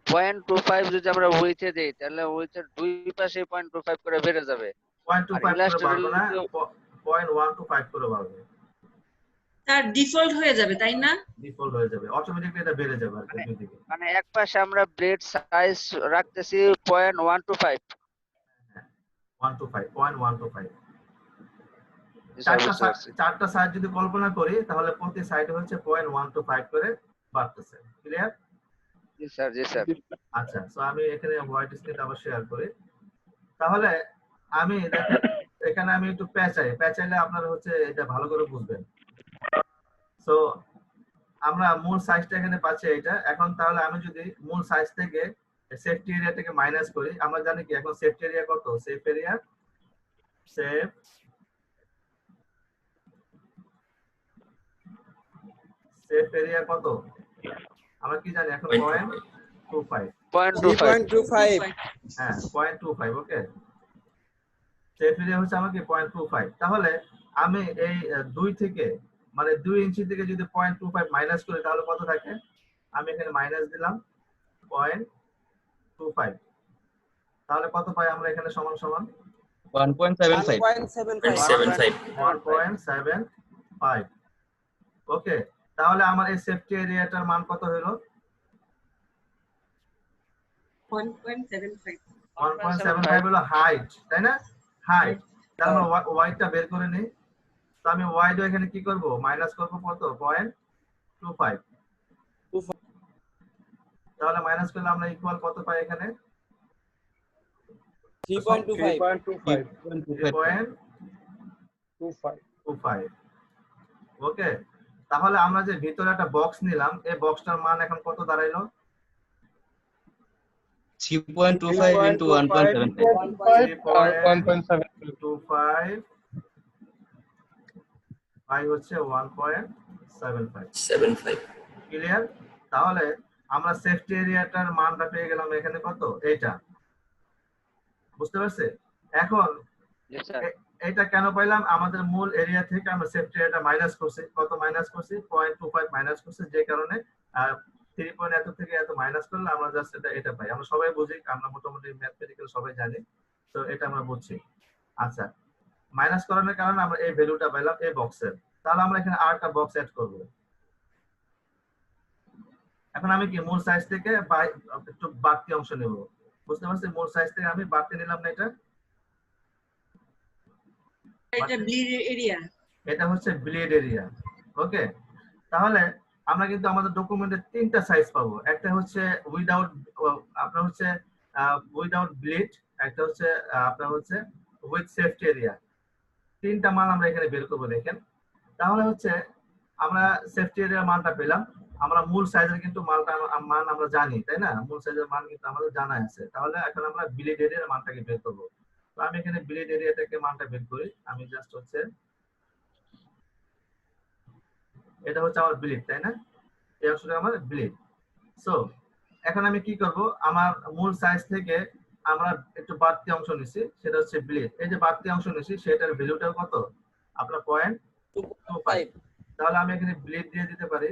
0.25 যদি আমরা উইথে দেই তাহলে উইথের দুই পাশে 0.25 করে বেড়ে যাবে 0.25 করে বাড়বে না 0.125 করে বাড়বে তার ডিফল্ট হয়ে যাবে তাই না? ডিফল্ট হয়ে যাবে অটোমেটিক্যালি এটা বেড়ে যাবে আর কি দুই দিকে মানে এক পাশে আমরা ব্লেড সাইজ রাখতেছি 0.125 0.125 চারটা সাইড যদি কল্পনা করি তাহলে প্রতি সাইডে হচ্ছে 0.125 করে বাড়তেছে ক্লিয়ার জি স্যার জি স্যার আচ্ছা সো আমি এখানে হোয়াইট স্ক্রিন আবার শেয়ার করি তাহলে আমি দেখেন এখানে আমি একটু প্যাচাইলে আপনারা হচ্ছে এটা ভালো করে বুঝবেন সো আমরা মূল সাইজটা এখানে পাচ্ছি এটা এখন তাহলে আমি যদি মূল সাইজ থেকে সেফটি এরিয়া থেকে মাইনাস করি আমরা জানি কি এখন সেফটি এরিয়া কত সেফ এরিয়া কত আমরা কি জানি এখন 0.25 0.25 হ্যাঁ 0.25 ওকে সেফ এরিয়া হচ্ছে আমাকে 0.25 তাহলে আমি এই 2 থেকে মানে 2 ইঞ্চি থেকে যদি 0.25 মাইনাস করি তাহলে কত থাকে আমি এখানে মাইনাস দিলাম 0.25 তাহলে কত পাই আমরা এখানে সমান সমান 1.75 ওকে তাহলে আমার এই সেফটি এরিয়াটার মান কত হলো 1.75 1.75 হলো হাইট তাই না হাইট তাহলে আমরা ওয়াইডটা বের করে নিই তো আমি ওয়াইড এখানে কি করব মাইনাস করব কত 0.25 তাহলে মাইনাস করলে আমরা ইকুয়াল কত পাই এখানে 3.25 ওকে তাহলে আমরা যে ভিতরে একটা বক্স নিলাম এই বক্সটার মান এখন কত দাঁড়াইলো 3.25 into 1.75 1.25 পাই হচ্ছে 1.75 ক্লিয়ার তাহলে আমরা সেফটি এরিয়াটার মানটা পেয়ে গেলাম এখানে কত এইটা বুঝতে পারছে এখন Yes, sir. এটা কেন পাইলাম আমাদের মূল এরিয়া থেকে আমরা সেফটি এরিয়াটা মাইনাস করছি কত মাইনাস করছি 0.25 মাইনাস করছি যে কারণে 3 পয়েন্ট এত থেকে এত মাইনাস করলে আমরা জাস্ট এটা পাই আমরা সবাই বুঝি আমরা মোটামুটি ম্যাথমেটিক্যাল সবাই জানি তো এটা আমরা বুঝছি আচ্ছা মাইনাস করানোর কারণে আমরা এই ভ্যালুটা পাইলাম এই বক্সের তাহলে আমরা এখানে আরেকটা বক্স অ্যাড করব এখন আমি কি মূল সাইজ থেকে একটু বাড়তি অংশ নেব বুঝতে পারছি মূল সাইজ থেকে আমি বাড়তি নিলাম না এটা ব্লিড এরিয়া এটা হচ্ছে ব্লেড এরিয়া ওকে তাহলে আমরা কিন্তু আমাদের ডকুমেন্টে তিনটা সাইজ পাবো একটা হচ্ছে উইদাউট আপনার হচ্ছে উইদাউট ব্লেড একটা হচ্ছে আপনার হচ্ছে উইথ সেফটি এরিয়া তিনটা মান আমরা এখানে বের করব দেখেন তাহলে হচ্ছে আমরা সেফটি এরিয়ার মানটা পেলাম আমরা মূল সাইজের কিন্তু মান আমরা জানি তাই না মূল সাইজের মান কিন্তু আমাদের জানা আছে তাহলে এখন আমরা ব্লেড এরিয়ার মানটাকে বের করব তো আমি এখানে ব্লেড এরিয়া থেকে মানটা বের করি আমি জাস্ট হচ্ছে এটা হচ্ছে আমার ব্লেড তাই না এই অংশটা আমার ব্লেড সো এখন আমি কি করব আমার মূল সাইজ থেকে আমরা একটু বাড়তি অংশ নিছি সেটা হচ্ছে ব্লেড এই যে বাড়তি অংশ নিছি সেটার ভ্যালুটা কত আপনার 0.25 তাহলে আমি এখানে ব্লেড দিয়ে দিতে পারি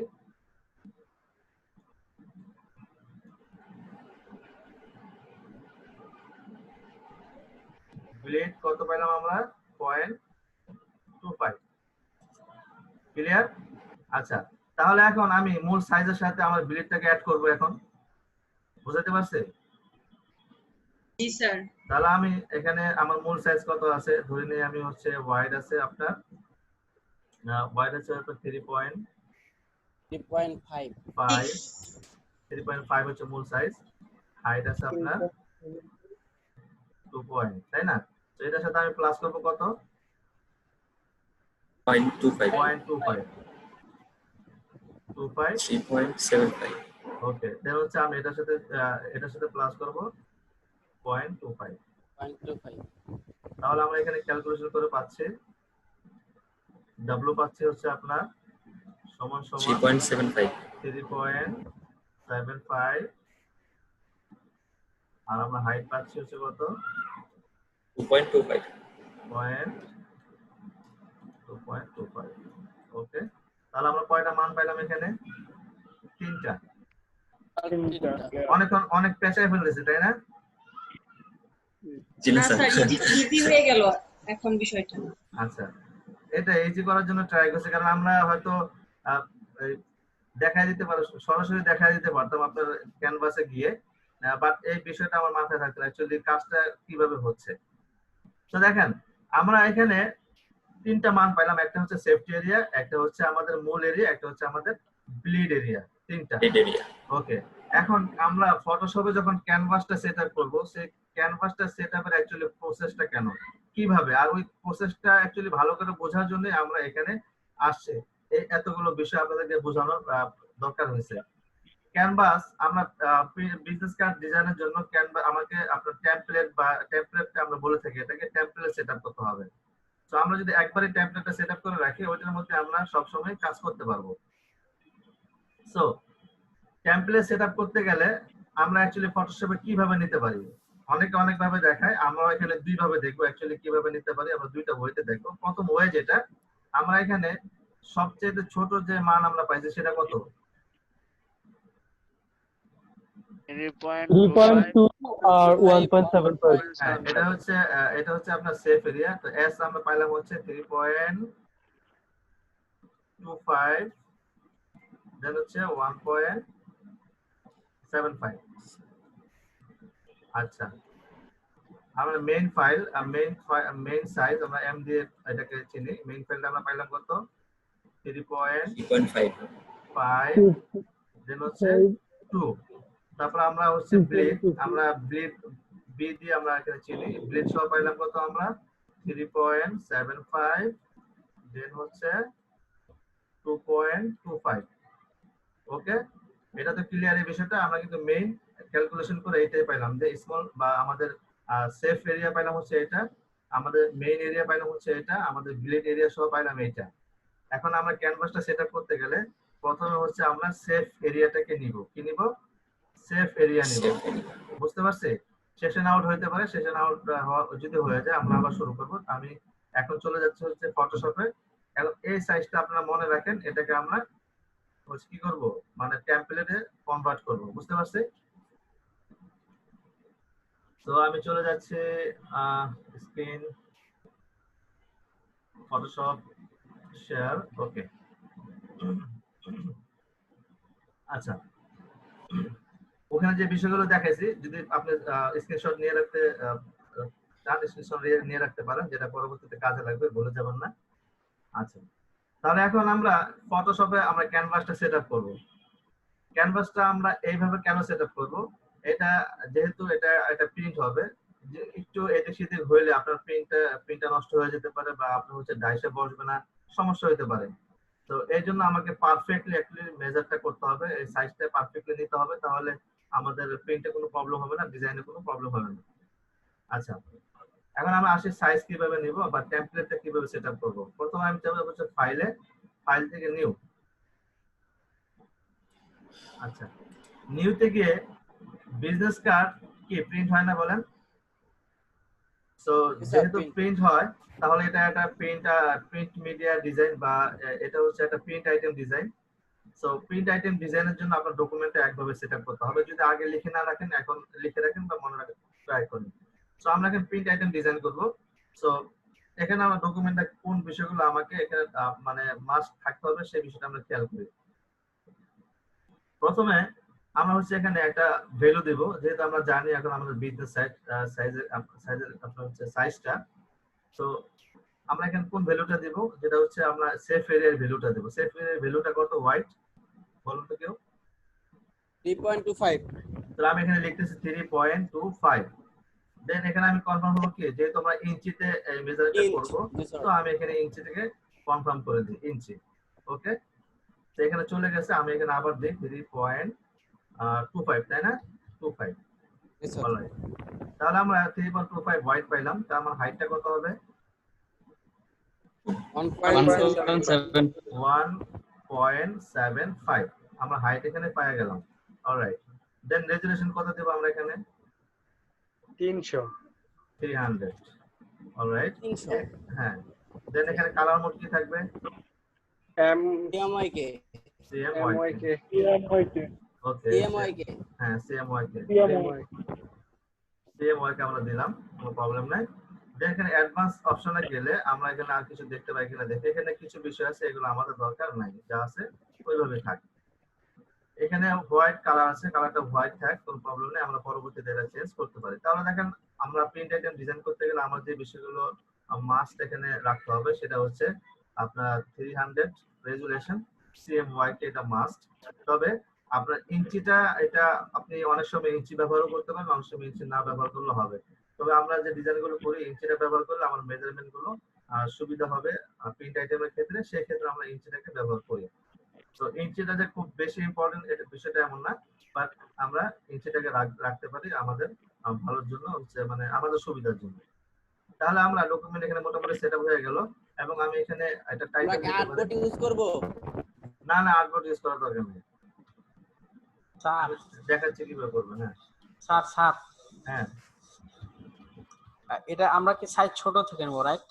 ব্লেড কত পাইলাম আমরা 0.25 ক্লিয়ার আচ্ছা তাহলে এখন আমি মূল সাইজের সাথে আমার ব্লেডটাকে অ্যাড করব এখন বুঝাতে পারছে জি স্যার তাহলে আমি এখানে আমার মূল সাইজ কত আছে ধরে নেই আমি হচ্ছে ওয়াইড আছে আপনার ওয়াইড আছে আপনার 3.5 হচ্ছে মূল সাইজ হাইট আছে আপনার 2 পয়েন্ট তাই না তো এটার সাথে আমি প্লাস করব কত 0.25 3.75 ওকে দেন হচ্ছে আমি এটার সাথে প্লাস করব 0.25 তাহলে আমরা এখানে ক্যালকুলেশন করে পাচ্ছি W পাচ্ছি হচ্ছে আপনার সমান সমান 3.75 আর আমরা হাইট পাচ্ছি হচ্ছে কত 2.25 ওকে তাহলে আমরা কয়টা মান পাইলাম এখানে তিনটা অনেক পেঁচায় ফেলেছে তাই না না স্যার ইজি হয়ে গেল এখন বিষয়টা আচ্ছা এটা ইজি করার জন্য ট্রাই করছি কারণ আমরা হয়তো দেখাই দিতে পারো সরাসরি দেখাই দিতে পারতাম আপনার ক্যানভাসে গিয়ে বাট এই বিষয়টা আমার মাথায় থাকতো অ্যাকচুয়ালি কাজটা কিভাবে হচ্ছে তো দেখেন আমরা এখানে তিনটা মান পাইলাম একটা হচ্ছে সেফটি এরিয়া একটা হচ্ছে আমাদের মূল এরিয়া একটা হচ্ছে আমাদের ব্লিড এরিয়া তিনটা ওকে এখন আমরা ফটোশপে যখন ক্যানভাসটা সেটআপ করব সেই ক্যানভাসটা সেটআপের অ্যাকচুয়ালি প্রসেসটা কেন কিভাবে আর ওই প্রসেসটা অ্যাকচুয়ালি ভালো করে বোঝার জন্য আমরা এখানে আসছে এই এতগুলো বিষয় আপনাদেরকে বোঝানোর দরকার হয়েছে ক্যানভাস আমরা বিজনেস কার্ড ডিজাইনের জন্য ক্যানভাস আমাকে আপনার টেমপ্লেটটা আমরা বলে থাকি এটাকে টেমপ্লেট সেটআপ করতে হবে তো আমরা যদি একবারই টেমপ্লেটটা সেটআপ করে রাখি ওইটার মধ্যে আমরা সব সময় কাজ করতে পারবো সো টেমপ্লেট সেটআপ করতে গেলে আমরা অ্যাকচুয়ালি ফটোশপে কিভাবে নিতে পারি, অনেক ভাবে দেখায়। আমরা এখানে দুই ভাবে দেখবো অ্যাকচুয়ালি কিভাবে নিতে পারি। আমরা দুইটা ওয়েতে দেখবো। প্রথম ওয়ে যেটা, আমরা এখানে সবচেয়ে ছোট যে মান আমরা পাইছি সেটা কত? 3.2 আর 1.75 হ্যাঁ, এটা হচ্ছে আপনার সেফ এরিয়া। তো এস আমরা পাইলাম হচ্ছে 3.25, দেন হচ্ছে 1.75। আচ্ছা, আমরা মেইন ফাইল মেইন সাইজ আমরা এম দিয়ে এটাকে চিনি। মেইন ফাইলটা আমরা পাইলাম কত? 3.5, দেন হচ্ছে 2। তারপর আমরা হচ্ছে ব্লিড, আমরা ব্লিড বি দিয়ে আমরা এখানে চিনি। ব্লিড সহ পাইলাম কত আমরা? 3.75, দেন হচ্ছে 2.25। ওকে, এটা তো ক্লিয়ার এই বিষয়টা। আমরা কিন্তু মেইন ক্যালকুলেশন করে এটাই পাইলাম যে স্মল বা আমাদের সেফ এরিয়া পাইলাম হচ্ছে এটা, আমাদের মেইন এরিয়া পাইলাম হচ্ছে এটা, আমাদের ব্লিড এরিয়া সহ পাইলাম এটা। এখন আমরা ক্যানভাসটা সেটআপ করতে গেলে প্রথমে হচ্ছে আমরা সেফ এরিয়াটাকে নিব। কি নিব? সেফ এরিয়া নিব। বুঝতে পারছি? সেশন আউট হইতে পারে, সেশন আউট যদি হয়ে যায় আমরা আবার শুরু করব। আমি এখন চলে যাচ্ছি হচ্ছে ফটোশপে। এখন এই সাইজটা আপনারা মনে রাখেন, এটাকে আমরা কি করব, মানে টেমপ্লেটে কনভার্ট করব। বুঝতে পারছি? তো আমি চলে যাচ্ছি স্ক্রিন, ফটোশপ, শেয়ার। ওকে, আচ্ছা, ওখানে যে বিষয়গুলো দেখাইছি যদি আপনি স্ক্রিনশট নিয়ে রাখতে চান, স্ক্রিনশট নিয়ে রাখতে পারেন, যেটা পরবর্তীতে কাজে লাগবে, ভুলে যাবেন না। আচ্ছা, তাহলে এখন আমরা ফটোশপে আমরা ক্যানভাসটা সেটআপ করব। ক্যানভাসটা আমরা এইভাবে কেন সেটআপ করব? এটা যেহেতু এটা প্রিন্ট হবে, যে একটু এদিক সেদিক হইলে আপনার প্রিন্টটা নষ্ট হয়ে যেতে পারে বা আপনার হচ্ছে ডাইসে বসবে না, সমস্যা হতে পারে। তো এই জন্য আমাকে পারফেক্টলি মেজারটা করতে হবে, এই সাইজটা পারফেক্টলি নিতে হবে, তাহলে আমাদের প্রিন্টে কোনো প্রবলেম হবে না, ডিজাইনে কোনো প্রবলেম হবে না। আচ্ছা, এখন আমরা আসি সাইজ কিভাবে নিব বা টেমপ্লেটটা কিভাবে সেটআপ করব। প্রথমে আমি যাব হচ্ছে ফাইল থেকে নিউ। আচ্ছা, নিউতে গিয়ে বিজনেস কার্ড কি প্রিন্ট হয় না বলেন? সো যেহেতু প্রিন্ট হয়, তাহলে এটা একটা প্রিন্ট মিডিয়া ডিজাইন বা এটা হচ্ছে একটা print item design. So print item ডিজাইনের জন্য আপনার ডকুমেন্টটা একভাবে সেটআপ করতে হবে। যদি আগে লিখে না রাখেন, এখন লিখে রাখেন বা মনে রাখেন, ট্রাই করুন। সো আমরা এখন প্রিন্ট আইটেম ডিজাইন করব। সো এখানে আমার ডকুমেন্টটা কোন বিষয়গুলো আমাকে এখানে মানে মাস্ট থাকতে হবে সেই বিষয়টা আমরা খেয়াল করি। প্রথমে আমরা হচ্ছে এখানে একটা ভ্যালু দেব, যেহেতু আমরা জানি এখন আমাদের বিজনেস সাইজের আপনার হচ্ছে সাইজটা। তো আমরা এখানে কোন ভ্যালুটা দেব? যেটা হচ্ছে আমরা সেফ এরিয়ার ভ্যালুটা দেব। সেফ এরিয়ার ভ্যালুটা কত? হোয়াইট বলুন তো কেউ? 3.25। তাহলে আমি এখানে লিখতেছি 3.25। দেন এখানে আমি কনফার্ম করব কি, যেহেতু আমরা ইঞ্চিতে এই মেজারটা করব, তো আমি এখানে ইঞ্চি থেকে কনফার্ম করে দিই, ইঞ্চি। ওকে, তো এখানে চলে গেছে। আমি এখানে আবার দিই 3.25, তাই না? 25। অলরাইট, তাহলে আমরা 3.25 হোয়াইট পাইলাম। তাহলে আমার হাইটটা কত হবে? 1.75। আমরা হাইট এখানে পেয়ে গেলাম। অলরাইট, দেন রেজোলিউশন কত দেব আমরা এখানে? 300। অলরাইট, 300। হ্যাঁ। দেন এখানে কালার মোড কি থাকবে? CMYK। CMYK। ওকে, CMYK। হ্যাঁ CMYK আমরা দিলাম, কোনো প্রবলেম নাই। দেন এখানে অ্যাডভান্স অপশনে গেলে আমরা এখানে আর কিছু দেখতে পাই কিনা দেখি। এখানে কিছু বিষয় আছে, এগুলো আমাদের দরকার নাই, যা আছে ওইভাবে থাক। এখানে হোয়াইট কালার আছে, কালারটা হোয়াইট থাক, কোনো প্রবলেম নেই, আমরা পরবর্তীতে এটা চেঞ্জ করতে পারি। তাহলে দেখেন আমরা প্রিন্ট আইটেম ডিজাইন করতে গেলে আমার যে বিষয়গুলো মাস্ট এখানে রাখতে হবে সেটা হচ্ছে আপনার 300 রেজোলিউশন, CMYK, এটা মাস্ট। তবে আপনার ইঞ্চিটা, এটা আপনি অনেক সময় ইঞ্চি ব্যবহার করতে পারেন, অনেক সময় ইঞ্চি না ব্যবহার করলে হবে। তবে আমরা যে ডিজাইনগুলো করি ইঞ্চিটা ব্যবহার করলে আমার মেজারমেন্ট গুলো সুবিধা হবে প্রিন্ট আইটেমের ক্ষেত্রে, সেই ক্ষেত্রে আমরা ইঞ্চিটাকে ব্যবহার করি। তো ইঞ্চিটা যে খুব বেশি ইম্পর্টেন্ট এটা বিষয়টা এমন না, বাট আমরা ইঞ্চিটাকে রাখতে পারি আমাদের ভালোর জন্য, হচ্ছে মানে আমাদের সুবিধার জন্য। তাহলে আমরা ডকুমেন্ট এখানে মোটামুটি সেটআপ হয়ে গেল, এবং আমি এখানে একটা টাইটেল দিতে পারি। আর্টবোর্ড ইউজ করব? না, আর্টবোর্ড ইউজ করার দরকার নেই। স্যার আমি দেখাচ্ছি কিভাবে করবেন। হ্যাঁ স্যার স্যার হ্যাঁ এটা আমরা কি সাইজ ছোট থেকে নেবো, রাইট?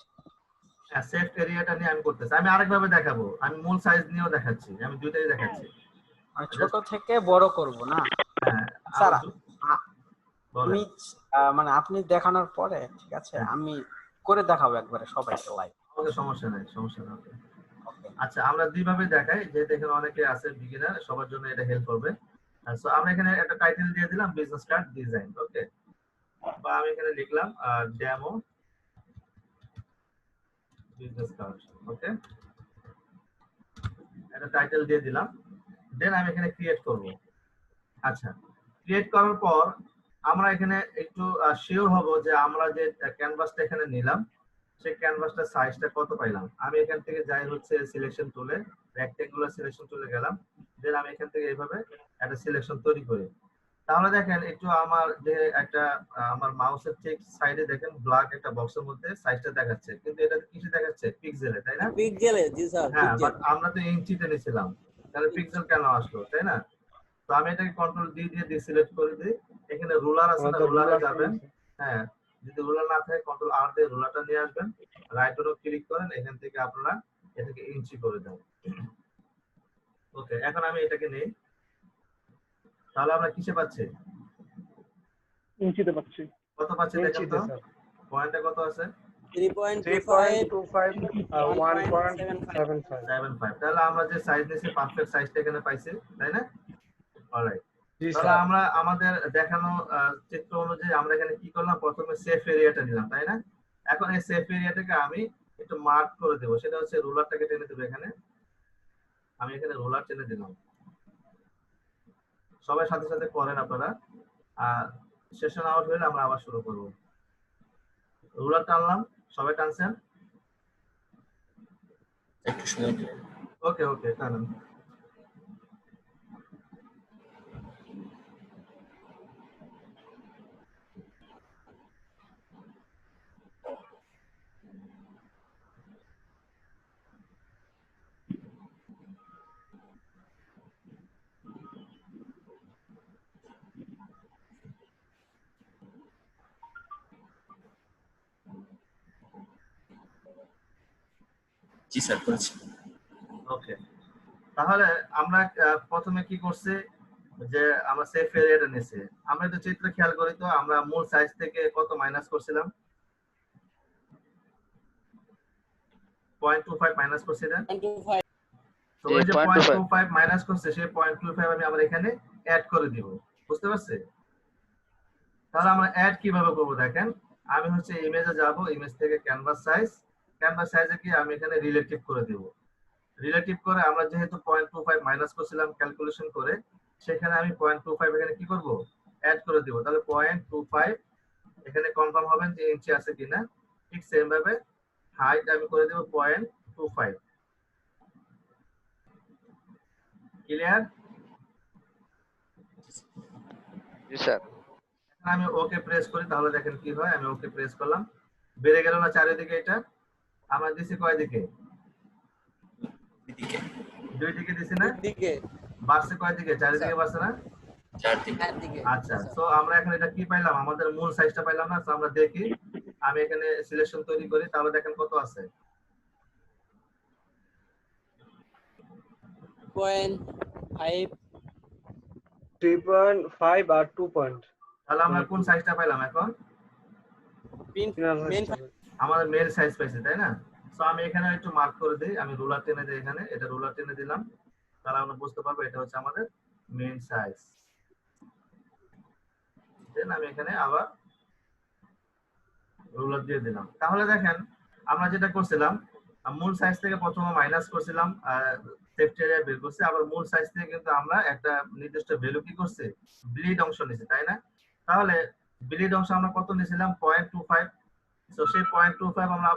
হ্যাঁ, সেফ এরিয়াটা নিয়ে আমি করতেছি। আমি আরেকভাবে দেখাবো, আমি মূল সাইজ নিয়েও দেখাচ্ছি, আমি দুইটাই দেখাচ্ছি। মানে ছোট থেকে বড় করব না? হ্যাঁ স্যার বলেন। আমি মানে আপনি দেখানোর পরে ঠিক আছে আমি করে দেখাবো একবারে সবাইকে লাইভ। ওকে, সমস্যা নাই, সমস্যা নাই। আচ্ছা, আমরা দুইভাবে দেখাই, যেহেতু এখানে অনেকে আছে বিগিনার, সবার জন্য এটা হেল্প করবে। সো আমরা এখানে একটা টাইটেল দিয়ে দিলাম বিজনেস কার্ড ডিজাইন, ওকে, বা আমি এখানে লিখলাম ডেমো বিজনেস কার্ড, ওকে, একটা টাইটেল দিয়ে দিলাম। দেন আমি এখানে ক্রিয়েট করব। আচ্ছা, ক্রিয়েট করার পর আমরা এখানে একটু শিওর হব যে আমরা যে ক্যানভাসটা এখানে নিলাম সেই ক্যানভাসটার সাইজটা কত পাইলাম। আমি এখান থেকে যাই হচ্ছে সিলেকশন টুলে, রেক্টেঙ্গুলার সিলেকশন টুলে গেলাম। দেন আমি এখান থেকে এইভাবে একটা সিলেকশন তৈরি করি। তাহলে দেখেন একটু আমার যে একটা আমার মাউসের ঠিক সাইডে দেখেন ব্ল্যাক একটা বক্সের মধ্যে সাইজটা দেখাচ্ছে, কিন্তু এটা কিসে দেখাচ্ছে? পিক্সেলে, তাই না? পিক্সেলে, জি স্যার। হ্যাঁ, বাট আমরা তো ইঞ্চিতে নিয়েছিলাম, তাহলে পিক্সেল কেন আসলো, তাই না? তো আমি এটাকে কন্ট্রোল ডি দিয়ে ডিসিলেক্ট করে দিই। এখানে রুলার আছে না, রুলারে যাবেন। হ্যাঁ, যদি রুলার না থাকে কন্ট্রোল আর দিয়ে রুলারটা নিয়ে আসবেন, রাইট বাটন ক্লিক করেন, এখান থেকে আপনারা এটাকে ইঞ্চি করে দেন। ওকে, এখন আমি এটাকে নেই, তাহলে আমরা কিসে পাচ্ছি? ইঞ্চিতে পাচ্ছি। কত পাচ্ছি দেখেন তো, পয়েন্টটা কত আছে? 3.25 1.75 75। তাহলে আমরা যে সাইজ নিয়েছি পারফেক্ট সাইজটা এখানে পাইছি, তাই না? অলরাইট, জি তাহলে স্যার। আমরা আমাদের দেখানো চিত্র অনুযায়ী আমরা এখানে কি করলাম, প্রথমে সেফ এরিয়াটা নিলাম, তাই না? এখন এই সেফ এরিয়াটাকে আমি একটু মার্ক করে দেব, সেটা হচ্ছে রুলারটাকে টেনে দেব। এখানে আমি এখানে রুলার টেনে দিলাম। সবাই সাথে সাথে করেন আপনারা, সেশন আউট হলে আমরা আবার শুরু করব। রুলার টানলাম, সবাই টানছেন? একটু সময় দিন। ওকে ওকে, টানেন। জি স্যার, করেছি। ওকে, তাহলে আমরা প্রথমে কি করছি, যে আমরা সেফ এরিয়াটা নিয়েছি। আমরা একটু চিত্র খেয়াল করি তো, আমরা মূল সাইজ থেকে কত মাইনাস করছিলাম? 0.25 মাইনাস করছিলেন। তো ওই যে 0.25 মাইনাস করছে, সেই 0.25 আমি আবার এখানে অ্যাড করে দিব, বুঝতে পারছি? তাহলে আমরা অ্যাড কিভাবে করব দেখেন, আমি হচ্ছে ইমেজে যাব, ইমেজ থেকে ক্যানভাস সাইজে কি আমি এখানে রিলেটিভ করে দেব। রিলেটিভ করে আমরা যেহেতু 0.25 মাইনাস করছিলাম ক্যালকুলেশন করে, সেখানে আমি 0.25 এখানে কি করব, অ্যাড করে দিব। তাহলে 0.25 এখানে কনফার্ম হবেন যে ইঞ্চি আছে কিনা। ঠিক সেম ভাবে হাইট আমি করে দেব 0.25। ক্লিয়ার? জি স্যার। আমি ওকে প্রেস করি, তাহলে দেখেন কি হয়। আমি ওকে প্রেস করলাম, বেড়ে গেল না চারিদিকে? এটা আমরা দিছি কয় দিকে? দুই দিকে দিছি না? বাড়ছে কয় দিকে? চারিদিকে বাড়ছে না? চারদিকে। আচ্ছা, তো আমরা এখন এটা কি পাইলাম, আমাদের মূল সাইজটা পাইলাম না। তো আমরা দেখি, আমি এখানে সিলেকশন তৈরি করি, তাহলে দেখেন কত আছে। 0.5 3.5 আর 2 পয়েন্ট। তাহলে আমরা কোন সাইজটা পাইলাম এখন? আমাদের মেল সাইজ পাইছি, তাই না? সো আমি এখানে একটু মার্ক করে দিই, আমি রুলার টেনে দিই, এখানে এটা রুলার টেনে দিলাম, তাহলে আমরা বুঝতে পারবো এটা হচ্ছে আমাদের মেন সাইজ। দেন আমি এখানে আবার রুলার দিয়ে দিলাম। তাহলে দেখেন আমরা যেটা করছিলাম, মূল সাইজ থেকে প্রথমে মাইনাস করছিলাম, সেফটি এরিয়া বের করছি, আবার মূল সাইজ থেকে কিন্তু আমরা একটা নির্দিষ্ট ভ্যালু কি করছি, ব্লিড অংশ নিয়েছি, তাই না? তাহলে ব্লিড অংশ আমরা কত নিয়েছিলাম? 0.25। তো সেই 0.25 আমরা